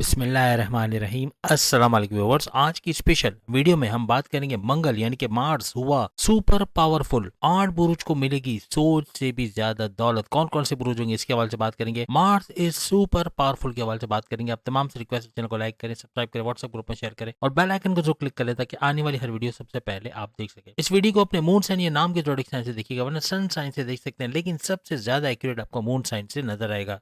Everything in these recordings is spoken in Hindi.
बिस्मिल्लाहिर्रहमानिर्रहीम। अस्सलाम वालेकुम व्यूअर्स। आज की स्पेशल वीडियो में हम बात करेंगे मंगल यानी कि मार्स हुआ सुपर पावरफुल। 8 बुरुज को मिलेगी सोच से भी ज्यादा दौलत। कौन कौन से बुरुज होंगे इसके हवाले से बात करेंगे। मार्स इज सुपर पावरफुल के हवाले से बात करेंगे। आप तमाम से रिक्वेस्ट है चैनल को लाइक करें, सब्सक्राइब करें, व्हाट्सएप ग्रुप में शेयर करें और बेल आइकन को जो क्लिक कर ले ताकि आने वाली हर वीडियो सबसे पहले आप देख सकें। इस वीडियो को अपने मून साइन या नाम के जोड़िक साइन से देखिएगा, वरना सन साइन से देख सकते हैं, लेकिन सबसे ज्यादा एक्यूरेट आपको मून साइन से नजर आएगा।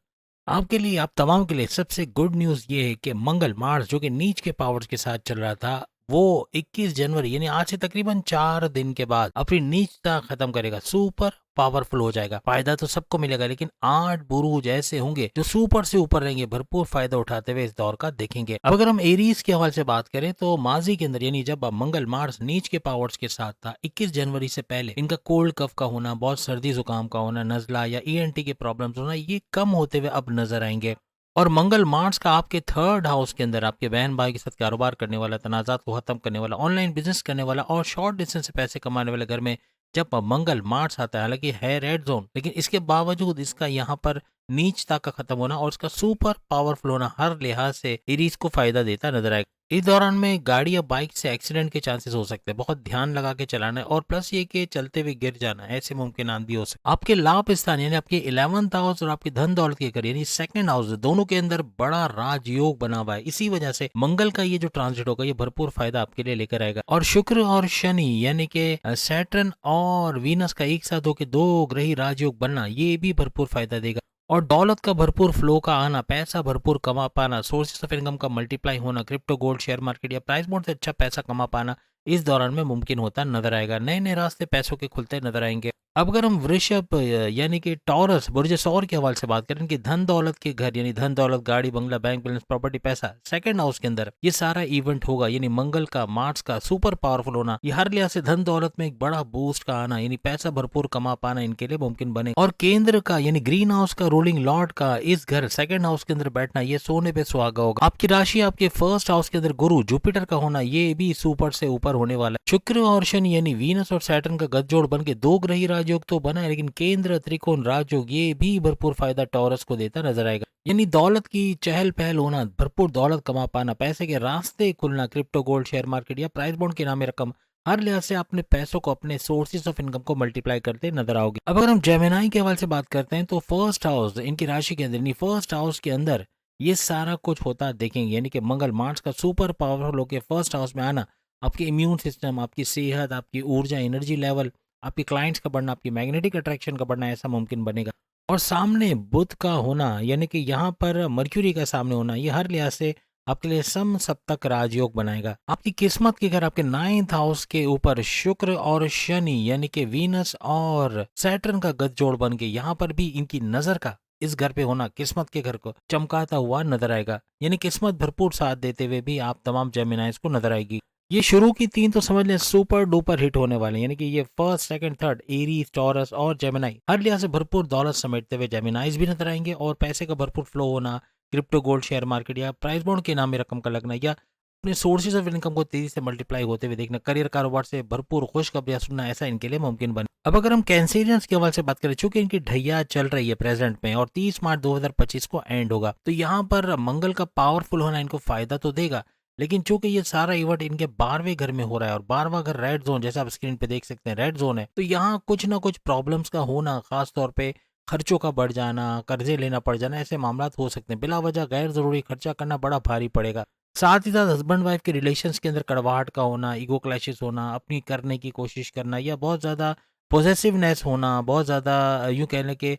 आपके लिए, आप तमाम के लिए सबसे गुड न्यूज़ ये है कि मंगल मार्स जो कि नीच के पावर्स के साथ चल रहा था, वो 21 जनवरी यानी आज से तकरीबन 4 दिन के बाद अपनी नीचता खत्म करेगा, सुपर पावरफुल हो जाएगा। फायदा तो सबको मिलेगा, लेकिन 8 बुरूज ऐसे होंगे जो सुपर से ऊपर रहेंगे, भरपूर फायदा उठाते हुए इस दौर का देखेंगे। अब अगर हम एरीज के हवाले से बात करें तो माजी के अंदर यानी जब मंगल मार्स नीच के पावर्स के साथ था, 21 जनवरी से पहले इनका कोल्ड कफ का होना, बहुत सर्दी जुकाम का होना, नजला या ईएनटी के प्रॉब्लम्स होना, ये कम होते हुए अब नजर आएंगे। और मंगल मार्स का आपके थर्ड हाउस के अंदर आपके बहन भाई के साथ कारोबार करने वाला, तनाजात को खत्म करने वाला, ऑनलाइन बिजनेस करने वाला और शॉर्ट डिस्टेंस से पैसे कमाने वाले घर में जब मंगल मार्स आता है, हालांकि है रेड जोन, लेकिन इसके बावजूद इसका यहाँ पर नीचता का खत्म होना और इसका सुपर पावरफुल होना हर लिहाज से इरीज को फायदा देता नजर आएगा। इस दौरान में गाड़ी या बाइक से एक्सीडेंट के चांसेस हो सकते हैं, बहुत ध्यान लगा के चलाना है और प्लस ये कि चलते हुए गिर जाना, ऐसे मुमकिन भी हो सकते। आपके लाभ स्थान यानी आपके 11th हाउस और आपके धन दौलत के घर यानी सेकंड हाउस, दोनों के अंदर बड़ा राजयोग बना हुआ है। इसी वजह से मंगल का ये जो ट्रांजिट होगा ये भरपूर फायदा आपके लिए लेकर आएगा। और शुक्र और शनि यानी कि सैटर्न और वीनस का एक साथ होकर दो ग्रही राजयोग बनना, ये भी भरपूर फायदा देगा। और दौलत का भरपूर फ्लो का आना, पैसा भरपूर कमा पाना, सोर्सेस ऑफ इनकम का मल्टीप्लाई होना, क्रिप्टो, गोल्ड, शेयर मार्केट या प्राइस बोर्ड से अच्छा पैसा कमा पाना इस दौरान में मुमकिन होता नजर आएगा। नए नए रास्ते पैसों के खुलते नजर आएंगे। अब अगर हम वृषभ यानी कि टॉरस बुर्ज सौर के हवाले से बात करें कि धन दौलत के घर यानी धन दौलत, गाड़ी, बंगला, बैंक बैलेंस, प्रॉपर्टी, पैसा सेकंड हाउस के अंदर ये सारा इवेंट होगा, यानी मंगल का, मार्स का सुपर पावरफुल होना, ये हर लिहाज से धन दौलत में एक बड़ा बूस्ट का आना यानी पैसा भरपूर कमा पाना इनके लिए मुमकिन बने। और केंद्र का यानी ग्रीन हाउस का, रूलिंग लॉर्ड का इस घर सेकंड हाउस के अंदर बैठना, ये सोने पे सुहागा होगा। आपकी राशि आपके फर्स्ट हाउस के अंदर गुरु जुपिटर का होना, ये भी सुपर से ऊपर होने वाला है। शुक्र और शनि यानी वीनस और सैटर्न का गठजोड़ बन के दो ग्रही राजयोग तो बना है, लेकिन केंद्र त्रिकोण राजयोग ये भी भरपूर फायदा टॉरस को देता नजर आएगा। यानी दौलत की चहल पहल होना, भरपूर दौलत कमा पाना, पैसे के रास्ते खुलना, क्रिप्टो, गोल्ड, शेयर मार्केट या प्राइस बॉन्ड के नामे रकम, हर लिहाज से अपने पैसों को, अपने सोर्सेज ऑफ इनकम को मल्टीप्लाई करते नजर आओगे। अब अगर हम जेमिनाई के हवाले से बात करते हैं तो फर्स्ट हाउस इनकी राशि के अंदर, फर्स्ट हाउस के अंदर ये सारा कुछ होता देखेंगे, यानी कि मंगल मार्स का सुपर पावरफुल होकर फर्स्ट हाउस में आना, आपके इम्यून सिस्टम, आपकी सेहत, आपकी ऊर्जा, एनर्जी लेवल, आपके क्लाइंट्स का बढ़ना, आपकी मैग्नेटिक अट्रैक्शन का बढ़ना, ऐसा मुमकिन बनेगा। और सामने बुध का होना यानी कि यहाँ पर मर्क्यूरी का सामने होना, ये हर लिहाज से आपके लिए सम सप्तक राजयोग बनाएगा। आपकी किस्मत के घर आपके 9th हाउस के ऊपर शुक्र और शनि यानी कि वीनस और सैटर्न का गठजोड़ बन के यहाँ पर भी इनकी नजर का इस घर पे होना किस्मत के घर को चमकाता हुआ नजर आएगा। यानी किस्मत भरपूर साथ देते हुए भी आप तमाम जेमिनाइज को नजर आएगी। ये शुरू की 3 तो समझ लें सुपर डुपर हिट होने वाले, यानी कि ये first, second, third, Aries, taurus और जेमिनाई, हर लिहाज से भरपूर दौलत समेटते हुए जेमिनाइज भी नजर आएंगे। और पैसे का भरपूर फ्लो होना, क्रिप्टो, गोल्ड, शेयर मार्केट या प्राइस बॉन्ड के नाम में रकम का लगना या अपने सोर्सेज ऑफ इनकम को तेजी से मल्टीप्लाई होते हुए देखना, करियर कारोबार से भरपूर खुशखबरियां सुनना, ऐसा इनके लिए मुमकिन बने। अब अगर हम कैंसेरियंस के हवाले से बात करें, चूंकि इनकी ढैया चल रही है प्रेजेंट में और 30 मार्च 2025 को एंड होगा, तो यहाँ पर मंगल का पावरफुल होना इनको फायदा तो देगा, लेकिन चूंकि ये सारा इवेंट इनके 12वें घर में हो रहा है और 12वां घर रेड जोन, जैसे आप स्क्रीन पे देख सकते हैं रेड जोन है, तो यहाँ कुछ ना कुछ प्रॉब्लम्स का होना, खास तौर पे खर्चों का बढ़ जाना, कर्जे लेना पड़ जाना, ऐसे मामला हो सकते हैं। बिला वजह गैर जरूरी खर्चा करना बड़ा भारी पड़ेगा। साथ ही साथ हस्बैंड वाइफ के रिलेशंस के अंदर कड़वाहट का होना, ईगो क्लैशेस होना, अपनी करने की कोशिश करना या बहुत ज़्यादा पोजेसिवनेस होना, बहुत ज़्यादा यूँ कह लें कि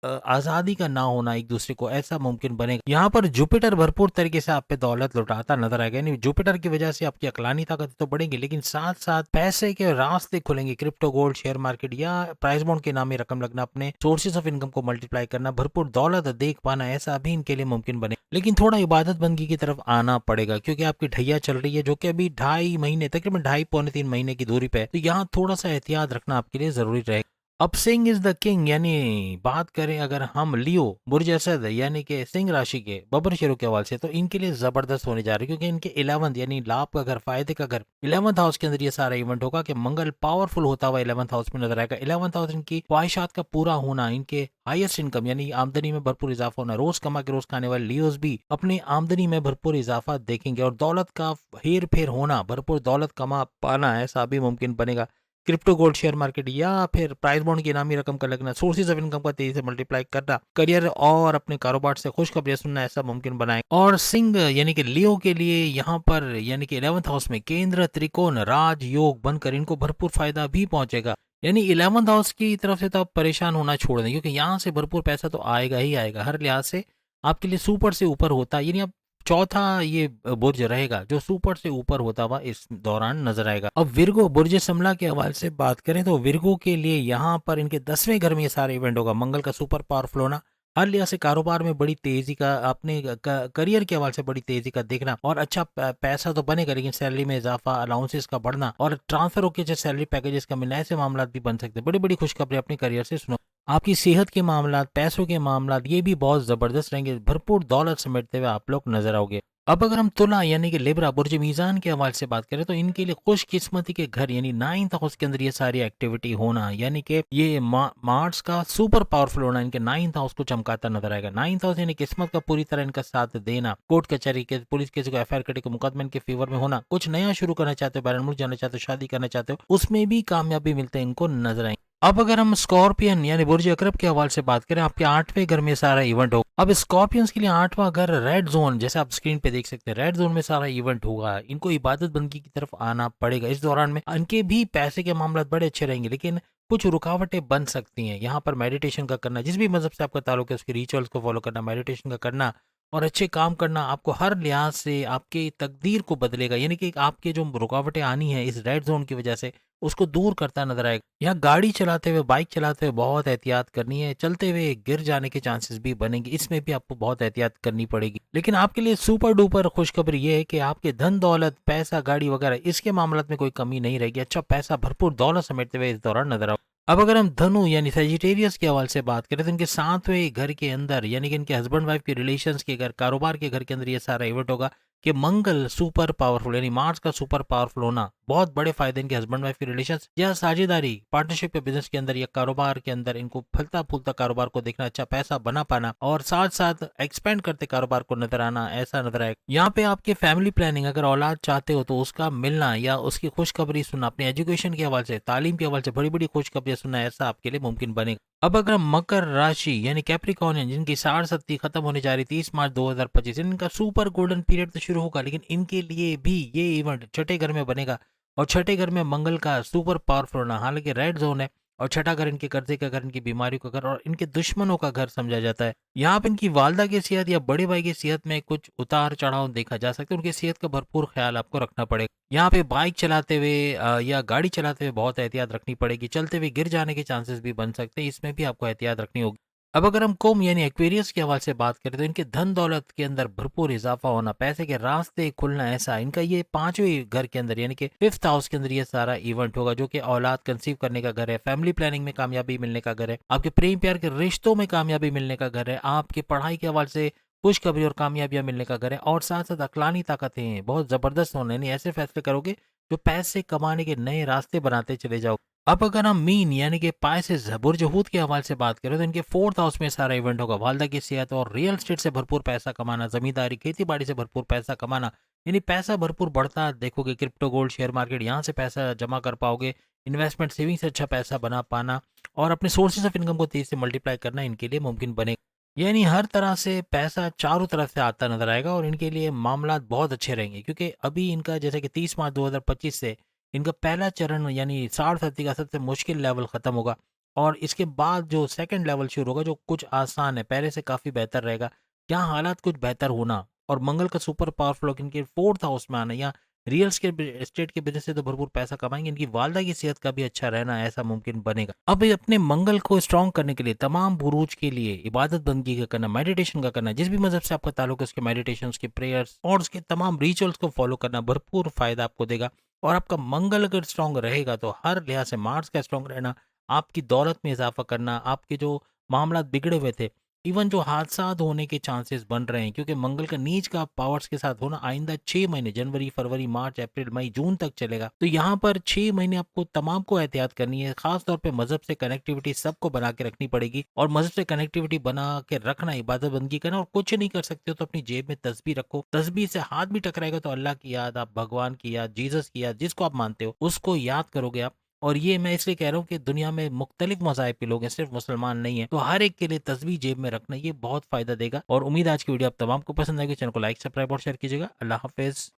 आज़ादी का ना होना एक दूसरे को, ऐसा मुमकिन बनेगा। यहाँ पर जुपिटर भरपूर तरीके से आप पे दौलत लुटाता नजर आएगा, यानी जुपिटर की वजह से आपकी अकलानी ताकत तो बढ़ेगी, लेकिन साथ साथ पैसे के रास्ते खुलेंगे, क्रिप्टो, गोल्ड, शेयर मार्केट या प्राइस बॉन्ड के नाम में रकम लगना, अपने सोर्सेज ऑफ इनकम को मल्टीप्लाई करना, भरपूर दौलत देख पाना, ऐसा भी इनके लिए मुमकिन बने। लेकिन थोड़ा इबादत बंदगी की तरफ आना पड़ेगा, क्योंकि आपकी ढैया चल रही है जो कि अभी 2.5 महीने, तकरीबन 2.5 पौने 3 महीने की दूरी पे है, तो यहाँ थोड़ा सा एहतियात रखना आपके लिए जरूरी रहेगा। अब सिंह इज द किंग, यानी बात करें अगर हम लियो बुर्ज असद यानी कि सिंह राशि के बबर शेरों के हवाले से, तो इनके लिए जबरदस्त होने जा रही है, क्योंकि इनके 11th यानी लाभ का घर, फायदे का घर, 11th हाउस के अंदर ये सारा इवेंट होगा कि मंगल पावरफुल होता हुआ 11th हाउस में नजर आएगा। 11th हाउस इनकी ख्वाहिशात का पूरा होना, इनके हाईएस्ट इनकम यानी आमदनी में भरपूर इजाफा होना, रोज कमा के रोज खाने वाले लियोज भी अपनी आमदनी में भरपूर इजाफा देखेंगे, और दौलत का हेर फेर होना, भरपूर दौलत कमा पाना ऐसा भी मुमकिन बनेगा। क्रिप्टो गोल्ड शेयर मार्केट या फिर प्राइस बॉन्ड की इनामी रकम का लगना, सोर्सेज ऑफ इनकम का तेजी से मल्टीप्लाई करना, करियर और अपने कारोबार से खुशखबरियां सुनना ऐसा मुमकिन बनाएगा। और सिंह यानी कि लियो के लिए यहाँ पर यानी कि 11th हाउस में केंद्र त्रिकोण राज योग बनकर इनको भरपूर फायदा भी पहुंचेगा। यानी 11th हाउस की तरफ से तो आप परेशान होना छोड़ दें, क्योंकि यहाँ से भरपूर पैसा तो आएगा ही आएगा, हर लिहाज से आपके लिए सुपर से ऊपर होता है। यानी आप चौथा ये बुर्ज रहेगा जो सुपर से ऊपर होता हुआ इस दौरान नजर आएगा। अब विर्गो बुर्ज समला के हवाले से बात करें तो विर्गो के लिए यहाँ पर इनके 10वें घर में ये सारे इवेंट होगा। मंगल का सुपर पावरफुल होना, हर लिहाज से कारोबार में बड़ी तेजी का, अपने करियर के हवाले से बड़ी तेजी का देखना, और अच्छा पैसा तो बनेगा, लेकिन सैलरी में इजाफा, अलाउंसेस का बढ़ना और ट्रांसफर होकर जो सैलरी पैकेजेस का मिलना, ऐसे मामला भी बन सकते हैं। बड़ी बड़ी खुशखबरी अपने करियर से सुनो। आपकी सेहत के मामला, पैसों के मामला ये भी बहुत जबरदस्त रहेंगे, भरपूर दौलत समेटते हुए आप लोग नजर आओगे। अब अगर हम तुला यानी कि लिब्रा बुर्ज मीजान के हवाले से बात करें तो इनके लिए खुशकिस्मती के घर यानी 9th हाउस के अंदर ये सारी एक्टिविटी होना, यानी कि ये मार्स का सुपर पावरफुल होना इनके 9th हाउस को चमकाता नजर आएगा। 9th हाउस यानी किस्मत का पूरी तरह इनका साथ देना, कोर्ट कचहरी के, पुलिस केस को, एफआईआर कटे के मुकदमे इनके फेवर में होना, कुछ नया शुरू करना चाहते हो, बैरन मुल्क जाना चाहते हो, शादी करना चाहते हो, उसमें भी कामयाबी मिलते हैं इनको नजर आएंगे। अब अगर हम स्कॉर्पियन यानी बुर्ज अकरब के हवाले से बात करें, आपके 8वें घर में सारा इवेंट होगा। अब स्कॉर्पियंस के लिए 8वां घर रेड जोन, जैसे आप स्क्रीन पे देख सकते हैं, रेड जोन में सारा इवेंट होगा। इनको इबादत बंदगी की तरफ आना पड़ेगा। इस दौरान में इनके भी पैसे के मामला बड़े अच्छे रहेंगे, लेकिन कुछ रुकावटें बन सकती हैं। यहाँ पर मेडिटेशन का करना, जिस भी मजहब से आपका ताल्लुक है उसके रिचुअल्स को फॉलो करना, मेडिटेशन का करना और अच्छे काम करना आपको हर लिहाज से आपके तकदीर को बदलेगा। यानी कि आपके जो रुकावटें आनी है इस रेड जोन की वजह से, उसको दूर करता नजर आएगा। यहाँ गाड़ी चलाते हुए, बाइक चलाते हुए बहुत एहतियात करनी है। चलते हुए गिर जाने के चांसेस भी बनेंगे, इसमें भी आपको बहुत एहतियात करनी पड़ेगी। लेकिन आपके लिए सुपर डुपर खुशखबरी ये है कि आपके धन दौलत, पैसा, गाड़ी वगैरह इसके मामले में कोई कमी नहीं रहेगी। अच्छा पैसा, भरपूर दौलत समेटते हुए इस दौरान नजर आओ। अब अगर हम धनु यानी सेजिटेरियस के हवाले से बात करें तो इनके 7वें घर के अंदर यानी कि इनके हस्बैंड वाइफ के रिलेशंस के घर, कारोबार के घर के अंदर ये सारा इवेंट होगा कि मंगल सुपर पावरफुल यानी मार्स का सुपर पावरफुल होना, बहुत बड़े फायदे इनके हस्बैंड वाइफ के रिलेशंस या साझेदारी, पार्टनरशिप के बिजनेस के अंदर या कारोबार के अंदर इनको फलता फूलता कारोबार को देखना, अच्छा पैसा बना पाना और साथ साथ एक्सपेंड करते कारोबार को नजर आना, ऐसा नजर आएगा। यहाँ पे आपके फैमिली प्लानिंग, अगर औलाद चाहते हो तो उसका मिलना या उसकी खुशखबरी सुनना, अपने एजुकेशन के हवाले से, तालीम के हवाले से बड़ी बड़ी खुशखबरियां सुनना, ऐसा आपके लिए मुमकिन बनेगा। अब अगर हम मकर राशि यानी कैप्रिकॉर्नियन जिनकी 60 खत्म होने जा रही 30 मार्च 2025, इनका सुपर गोल्डन पीरियड तो शुरू होगा, लेकिन इनके लिए भी ये इवेंट छठे घर में बनेगा। और छठे घर में मंगल का सुपर पावरफुल होना, हालांकि रेड जोन है, और छठा घर इनके कर्जे का घर, इनकी बीमारी का घर और इनके दुश्मनों का घर समझा जाता है। यहाँ पे इनकी वालदा की सेहत या बड़े भाई की सेहत में कुछ उतार चढ़ाव देखा जा सकता है, उनकी सेहत का भरपूर ख्याल आपको रखना पड़ेगा। यहाँ पे बाइक चलाते हुए या गाड़ी चलाते हुए बहुत एहतियात रखनी पड़ेगी। चलते हुए गिर जाने के चांसेस भी बन सकते हैं, इसमें भी आपको एहतियात रखनी होगी। अब अगर हम कुंभ यानी एक्वेरियस के हवाले से बात करें तो इनके धन दौलत के अंदर भरपूर इजाफा होना, पैसे के रास्ते खुलना, ऐसा इनका ये 5वें घर के अंदर यानी कि 5th हाउस के अंदर ये सारा इवेंट होगा, जो कि औलाद कंसीव करने का घर है, फैमिली प्लानिंग में कामयाबी मिलने का घर है, आपके प्रेम प्यार के रिश्तों में कामयाबी मिलने का घर है, आपके पढ़ाई के हवाले से खुशखबरी और कामयाबियां मिलने का घर है, और साथ साथ अकलानी ताकतें बहुत जबरदस्त होने, यानी ऐसे फैसले करोगे जो पैसे कमाने के नए रास्ते बनाते चले जाओ। अब अगर हम मीन यानी कि पाइसेस बुर्ज हूत के हवाले से बात करें तो इनके 4th हाउस में सारा इवेंट होगा। वालदा की सेहत और रियल स्टेट से भरपूर पैसा कमाना, जमींदारी, खेती बाड़ी से भरपूर पैसा कमाना, यानी पैसा भरपूर बढ़ता देखोगे। क्रिप्टो गोल्ड शेयर मार्केट, यहाँ से पैसा जमा कर पाओगे। इन्वेस्टमेंट सेविंग से अच्छा पैसा बना पाना और अपने सोर्सेज ऑफ इनकम को तेजी से मल्टीप्लाई करना इनके लिए मुमकिन बनेगा। यानी हर तरह से पैसा चारों तरफ से आता नजर आएगा और इनके लिए मामला बहुत अच्छे रहेंगे, क्योंकि अभी इनका जैसे कि 30 मार्च 2025 से इनका पहला चरण यानी 60 का सबसे मुश्किल लेवल खत्म होगा, और इसके बाद जो सेकंड लेवल शुरू होगा जो कुछ आसान है, पहले से काफ़ी बेहतर रहेगा। यहाँ हालात कुछ बेहतर होना और मंगल का सुपर पावरफुल इनके 4th हाउस में आना, या रियल एस्टेट के बिजनेस से तो भरपूर पैसा कमाएंगे। इनकी वालदा की सेहत का भी अच्छा रहना, ऐसा मुमकिन बनेगा। अब ये अपने मंगल को स्ट्रॉन्ग करने के लिए तमाम बुरूज के लिए इबादत बंदगी का करना, मेडिटेशन का करना, जिस भी मजहब से आपका ताल्लुक है उसके मेडिटेशन, उसके प्रेयर्स और उसके तमाम रिचुअल्स को फॉलो करना भरपूर फायदा आपको देगा। और आपका मंगल अगर स्ट्रॉन्ग रहेगा तो हर लिहाज से मार्स का स्ट्रॉन्ग रहना आपकी दौलत में इजाफा करना, आपके जो मामला बिगड़े हुए थे, इवन जो हादसा होने के चांसेस बन रहे हैं, क्योंकि मंगल का नीच का पावर्स के साथ होना आइंदा 6 महीने, जनवरी, फरवरी, मार्च, अप्रैल, मई, जून तक चलेगा। तो यहाँ पर 6 महीने आपको तमाम को एहतियात करनी है। खास तौर पे मजहब से कनेक्टिविटी सबको बना के रखनी पड़ेगी, और मजहब से कनेक्टिविटी बना के रखना, इबादत बंदगी करना, और कुछ नहीं कर सकते हो तो अपनी जेब में तस्बीह रखो। तस्बीह से हाथ भी टकराएगा तो अल्लाह की याद, आप भगवान की याद, जीसस की याद, जिसको आप मानते हो उसको याद करोगे आप। और ये मैं इसलिए कह रहा हूँ कि दुनिया में मुख्तलिफ मज़ाहिब के लोग हैं, सिर्फ मुसलमान नहीं है, तो हर एक के लिए तस्बीह जेब में रखना ये बहुत फायदा देगा। और उम्मीद है आज की वीडियो आप तमाम को पसंद आएगी। चैनल को लाइक, सब्सक्राइब और शेयर कीजिएगा। अल्लाह हाफिज।